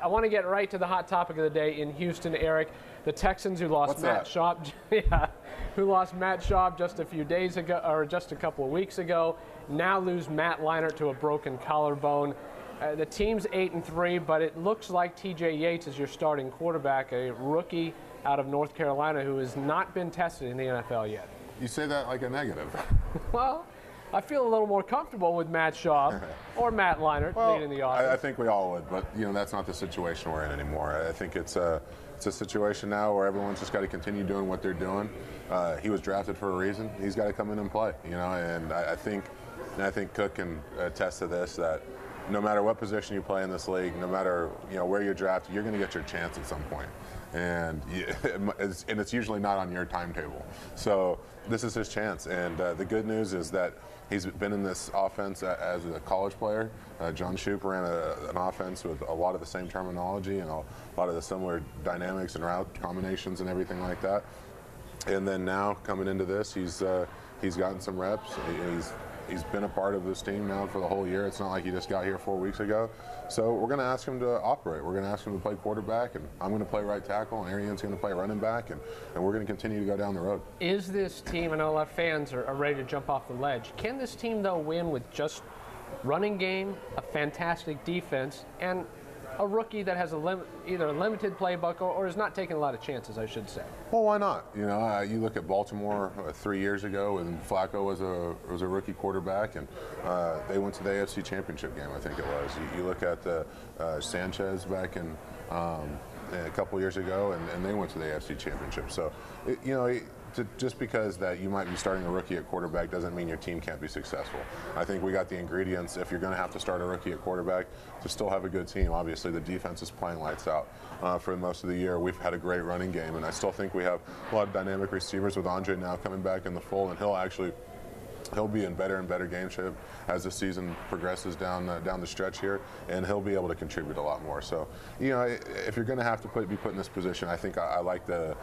I want to get right to the hot topic of the day in Houston, Eric. The Texans, who lost Matt Schaub, just a few days ago, or just a couple of weeks ago, now lose Matt Leinart to a broken collarbone. The team's 8-3, but it looks like T.J. Yates is your starting quarterback, a rookie out of North Carolina who has not been tested in the NFL yet. You say that like a negative. Well, I feel a little more comfortable with Matt Schaub or Matt Leinart leading the offense. I think we all would, but that's not the situation we're in anymore. I think it's a situation now where everyone's just got to continue doing what they're doing. He was drafted for a reason. He's got to come in and play, and I think Koch can attest to this, that no matter what position you play in this league, no matter where you're drafted, you're going to get your chance at some point. And it's usually not on your timetable. So this is his chance. And the good news is that he's been in this offense as a college player. John Shoup ran an offense with a lot of the same terminology and a lot of the similar dynamics and route combinations and everything like that. And then now coming into this, he's gotten some reps. He's been a part of this team now for the whole year. It's not like he just got here 4 weeks ago. So we're going to ask him to operate. We're going to ask him to play quarterback, and I'm going to play right tackle, and Arian's going to play running back, and we're going to continue to go down the road. Is this team, I know a lot of fans are ready to jump off the ledge. Can this team, though, win with just running game, a fantastic defense, and a rookie that has either a limited playbook or is not taking a lot of chances, I should say? Well, why not? You look at Baltimore 3 years ago when Flacco was a rookie quarterback, and they went to the AFC Championship game, I think it was. You look at Sanchez back in a couple years ago, and they went to the AFC Championship. So, just because that you might be starting a rookie at quarterback doesn't mean your team can't be successful. I think we got the ingredients, if you're going to have to start a rookie at quarterback, to still have a good team. Obviously, the defense is playing lights out for most of the year. We've had a great running game, and I still think we have a lot of dynamic receivers with Andre now coming back in the fold, and he'll be in better and better game shape as the season progresses down the stretch here, and he'll be able to contribute a lot more. So, if you're going to have to be put in this position, I think I like the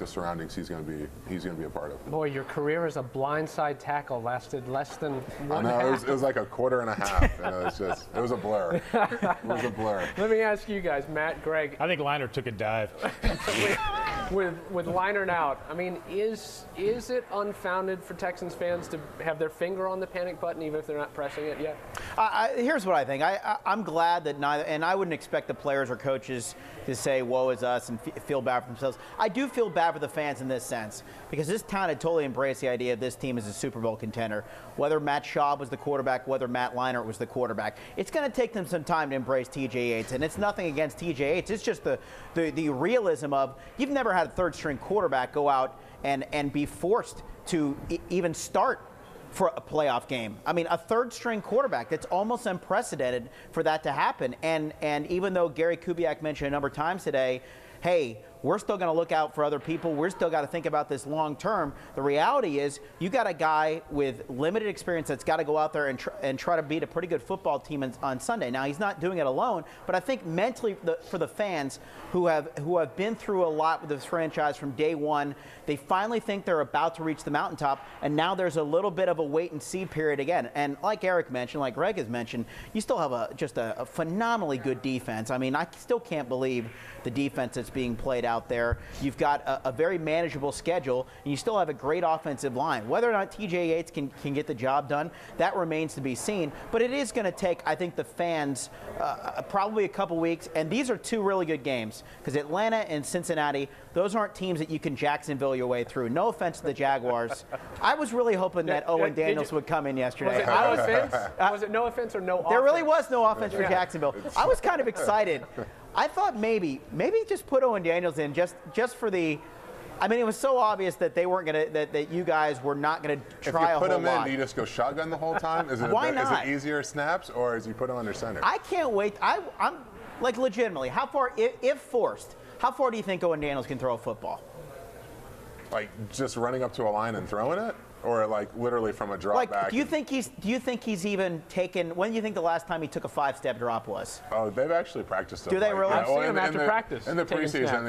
surroundings he's going to be a part of. Boy, your career as a blindside tackle lasted less than one half. It was like a quarter and a half. It was a blur. It was a blur. Let me ask you guys, Matt, Greg. I think Leinart took a dive. With Leinart out, I mean, is it unfounded for Texans fans to have their finger on the panic button even if they're not pressing it yet? Here's what I think. I'm glad that neither, and I wouldn't expect the players or coaches to say, woe is us, and feel bad for themselves. I do feel bad for the fans in this sense, because this town had totally embraced the idea of this team as a Super Bowl contender. Whether Matt Schaub was the quarterback, whether Matt Leinart was the quarterback, it's going to take them some time to embrace T.J. Yates, and it's nothing against T.J. Yates. It's just the realism of you've never had a third-string quarterback go out and be forced to even start for a playoff game. I mean, a third-string quarterback, that's almost unprecedented for that to happen. And even though Gary Kubiak mentioned a number of times today, hey, we're still going to look out for other people. We're still got to think about this long term. The reality is you got a guy with limited experience that's got to go out there and try to beat a pretty good football team on Sunday. Now, he's not doing it alone, but I think mentally for the fans who have been through a lot with this franchise from day one, they finally think they're about to reach the mountaintop, and now there's a little bit of a wait-and-see period again. And like Eric mentioned, like Greg has mentioned, you still have just a phenomenally good defense. I mean, I still can't believe the defense that's being played out there. You've got a very manageable schedule, and you still have a great offensive line. Whether or not T.J. Yates can get the job done, that remains to be seen. But it is going to take, I think, the fans probably a couple weeks. And these are two really good games, because Atlanta and Cincinnati, those aren't teams that you can Jacksonville your way through. No offense to the Jaguars. I was really hoping that Owen Daniels would come in yesterday. Was it no offense or no offense? There really was no offense for Jacksonville. I was kind of excited. I thought maybe just put Owen Daniels in just for the. I mean, it was so obvious that they weren't gonna that you guys were not gonna try a whole lot. If you put him in, do you just go shotgun the whole time? Why not? Is it easier snaps, or is you put him under center? I can't wait. I'm like legitimately. How far, if forced, how far do you think Owen Daniels can throw a football? Like just running up to a line and throwing it? Or like literally from a drop back? Do you think he's even taken? When do you think the last time he took a 5-step drop was? Oh, they've actually practiced it. Do they really? I've seen him after practice. In the preseason,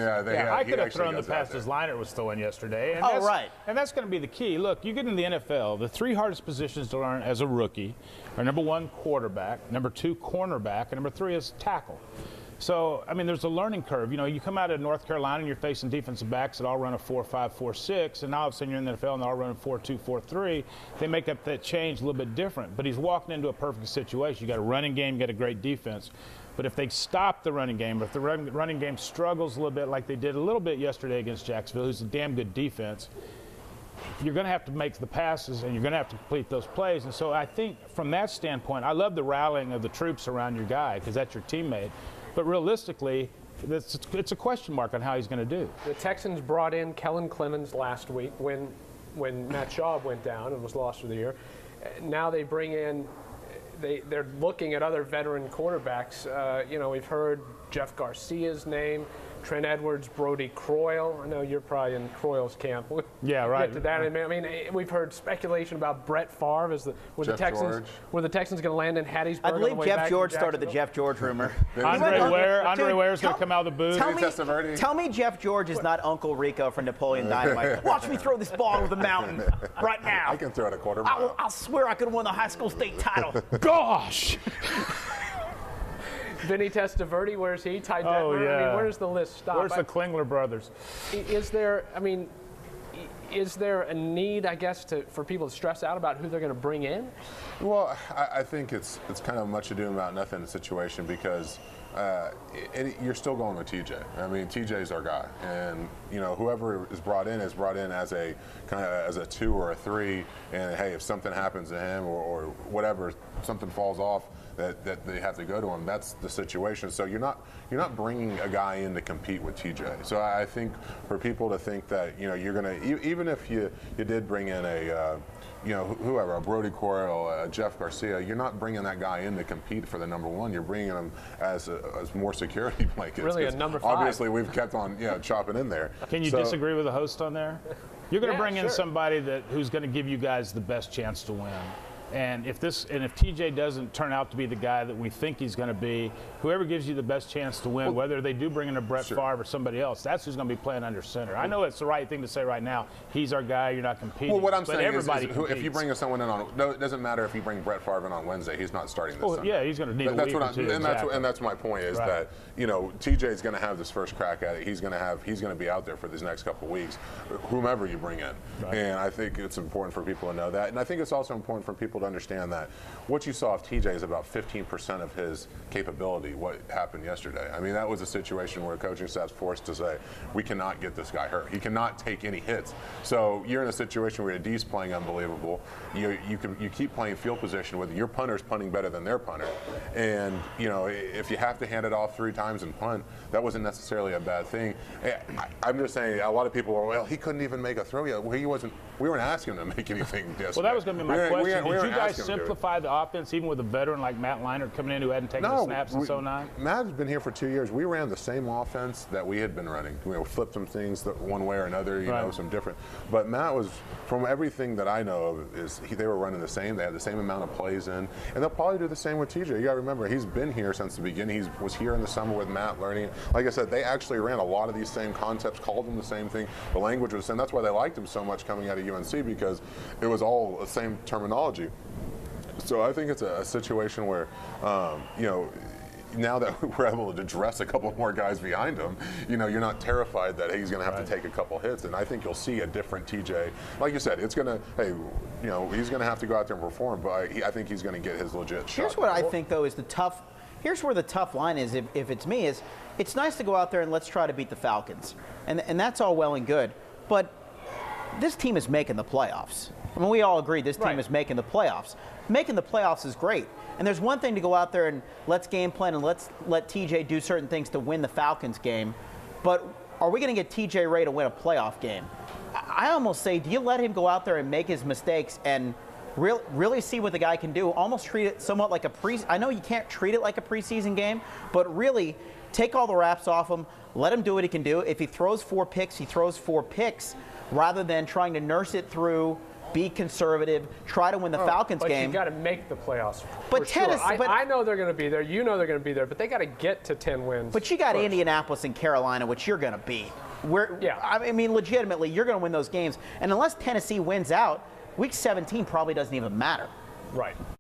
I could have thrown the passes Leinart was throwing yesterday. And right. And that's going to be the key. Look, you get in the NFL, the three hardest positions to learn as a rookie are number 1, quarterback, number 2, cornerback, and number 3 is tackle. So, I mean, there's a learning curve. You know, you come out of North Carolina and you're facing defensive backs that all run a 4-5, 4-6, and now all of a sudden you're in the NFL and they're all running 4-2, 4-3. They make up that change a little bit different. But he's walking into a perfect situation. You got a running game, you got a great defense. But if they stop the running game, or if the running game struggles a little bit like they did a little bit yesterday against Jacksonville, who's a damn good defense, you're going to have to make the passes and you're going to have to complete those plays. And so I think from that standpoint, I love the rallying of the troops around your guy because that's your teammate. But realistically, it's a question mark on how he's going to do. The Texans brought in Kellen Clemens last week when Matt Schaub went down and was lost for the year. Now they bring in, they're looking at other veteran quarterbacks. You know, we've heard Jeff Garcia's name, Trent Edwards, Brody Croyle. I know you're probably in Croyle's camp. Yeah, right. Get to that. I mean, we've heard speculation about Brett Favre were the Texans going to land in Hattiesburg. I believe Jeff George started the Jeff George rumor. Andre Ware's going to come out of the booth. Tell me Jeff George is not Uncle Rico from Napoleon Dynamite. Watch me throw this ball over the mountain right now. I can throw it a quarter mile. I'll swear I could have won the high school state title. Gosh! Vinny Testaverde, where's he? Ty Detmer? Oh, yeah. I mean, where does the list stop? Where's the Klingler brothers? Is there a need, I guess, for people to stress out about who they're going to bring in? Well, I think it's kind of much ado about nothing situation because you're still going with TJ. I mean, TJ's our guy, and you know whoever is brought in as a kind of as a 2 or a 3. And hey, if something happens to him or whatever, something falls off. That they have to go to him. That's the situation. So you're not bringing a guy in to compete with TJ. So I think for people to think that you're gonna even if you did bring in a whoever, a Brody Croyle, a Jeff Garcia, you're not bringing that guy in to compete for the number 1. You're bringing him as more security blankets. Really, a number 5. Obviously, we've kept on chopping in there. Can you disagree with the host on there? You're going to bring in somebody who's going to give you guys the best chance to win. And if TJ doesn't turn out to be the guy that we think he's going to be, whoever gives you the best chance to win, whether they do bring in a Brett Favre or somebody else, that's who's going to be playing under center. I know it's the right thing to say right now. He's our guy. You're not competing. Well, what I'm saying is if you bring someone in it doesn't matter if you bring Brett Favre in on Wednesday. He's not starting this Sunday. Yeah, he's going to need a week or two. And that's my point is that TJ is going to have this first crack at it. He's going to be out there for these next couple of weeks, whomever you bring in. Right. And I think it's important for people to know that. And I think it's also important for people to understand that what you saw of TJ is about 15% of his capability, what happened yesterday. I mean, that was a situation where coaching staff's forced to say, we cannot get this guy hurt. He cannot take any hits. So you're in a situation where your D's playing unbelievable. You keep playing field position with your punter's punting better than their punter. And, if you have to hand it off 3 times and punt, that wasn't necessarily a bad thing. I'm just saying, a lot of people are, well, he couldn't even make a throw yet. Well, we weren't asking him to make anything yesterday. Well, that was going to be my question. Did you guys simplify the offense even with a veteran like Matt Leinart coming in who hadn't taken the snaps since 09? Matt's been here for 2 years. We ran the same offense that we had been running. We flipped some things one way or another, some different. But Matt was, from everything that I know of, they were running the same. They had the same amount of plays in. And they'll probably do the same with TJ. You got to remember, he's been here since the beginning. He was here in the summer with Matt learning. Like I said, they actually ran a lot of these same concepts, called them the same thing. The language was the same. That's why they liked him so much coming out of UNC, because it was all the same terminology. So I think it's a situation where, now that we're able to dress a couple more guys behind him, you're not terrified that he's going to have to take a couple hits. And I think you'll see a different TJ. Like you said, it's going to, he's going to have to go out there and perform, but I think he's going to get his legit shot. Here's what I think, though, is here's where the tough line is, if it's me, is it's nice to go out there and let's try to beat the Falcons. And that's all well and good. But this team is making the playoffs. I mean, we all agree this team is making the playoffs. Making the playoffs is great. And there's one thing to go out there and let's game plan and let's let TJ do certain things to win the Falcons game. But are we going to get TJ ready to win a playoff game? I almost say, do you let him go out there and make his mistakes and really see what the guy can do? Almost treat it somewhat like I know you can't treat it like a preseason game, but really take all the wraps off him, let him do what he can do. If he throws 4 picks, he throws 4 picks, rather than trying to nurse it through, be conservative, try to win the Falcons game. But you got to make the playoffs. But Tennessee, I know they're going to be there. You know they're going to be there. But they got to get to 10 wins. But you got Indianapolis and Carolina, which you're going to beat. I mean, legitimately, you're going to win those games. And unless Tennessee wins out, Week 17 probably doesn't even matter. Right.